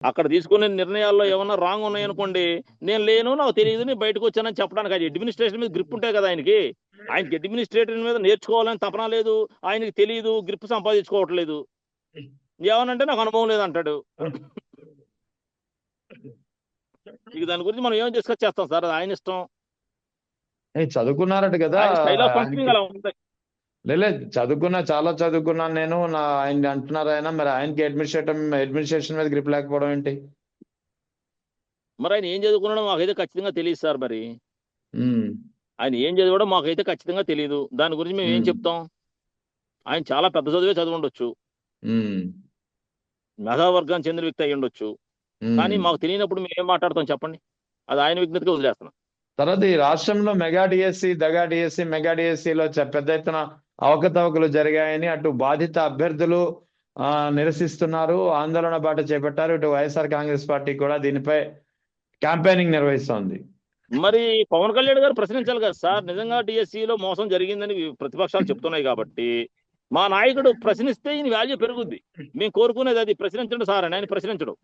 అక్కడ తీసుకునే నిర్ణయాల్లో ఏమన్నా రాంగ్ ఉన్నాయనుకోండి, నేను లేను, నాకు తెలియదు, నేను బయటకు వచ్చానని చెప్పడానికి. అది అడ్మినిస్ట్రేషన్ మీద గ్రిప్ ఉంటాయి కదా ఆయనకి. ఆయనకి అడ్మినిస్ట్రేటర్ మీద నేర్చుకోవాలని తపన లేదు, ఆయనకి తెలియదు, గ్రిప్ సంపాదించుకోవట్లేదు. ఏమనంటే నాకు అనుభవం లేదంటాడు. ఇక దాని గురించి మనం ఏం డిస్కస్ చేస్తాం సార్, అది ఆయన ఇష్టం. చదువుకున్నారట కదా ఆయన స్టైల్ ఆఫ్ ఆయనకి. ఫంక్షనింగ్ అలా ఉంటుంది. లేదు, చాలా చదువుకున్నాను నేను, ఆయన అంటున్నారు ఆయన. మరి ఆయనకి అడ్మినిస్ట్రేషన్ మీద గ్రిప్ లేకపోవడం ఏంటి? మరి ఆయన ఏం చదువుకున్నాడో మాకైతే ఖచ్చితంగా తెలియదు సార్. మరి ఉమ్, ఆయన ఏం చదివాడో మాకైతే ఖచ్చితంగా తెలియదు. దాని గురించి మేము ఏం ఉమ్, చెప్తాం? ఆయన చాలా పెద్ద చదివే చదివి ఉండొచ్చు, ఉమ్, మేధావర్గానికి చెందిన వ్యక్తి అయ్యి ఉండొచ్చు. కానీ ఉమ్. మాకు తెలియనప్పుడు మేము ఏం మాట్లాడతాం చెప్పండి? అది ఆయన విజ్ఞతగా వదిలేస్తున్నాం. తర్వాత ఈ రాష్ట్రంలో మెగా డిఎస్సి, దగా డిఎస్సి, మెగా డిఎస్సిలో పెద్ద ఎత్తున అవకతవకలు జరిగాయని అటు బాధిత అభ్యర్థులు నిరసిస్తున్నారు, ఆందోళన బాట చేపట్టారు. ఇటు వైఎస్ఆర్ కాంగ్రెస్ పార్టీ కూడా దీనిపై క్యాంపెయినింగ్ నిర్వహిస్తోంది. మరి పవన్ కళ్యాణ్ గారు ప్రశ్నించాలి కదా సార్. నిజంగా డిఎస్సిలో మోసం జరిగిందని ప్రతిపక్షాలు చెప్తున్నాయి కాబట్టి మా నాయకుడు ప్రశ్నిస్తే ఈయన వాల్యూ పెరుగుద్ది. మేము కోరుకునేది అది, ప్రశ్నించండి సార్ అని. ఆయన ప్రశ్నించడం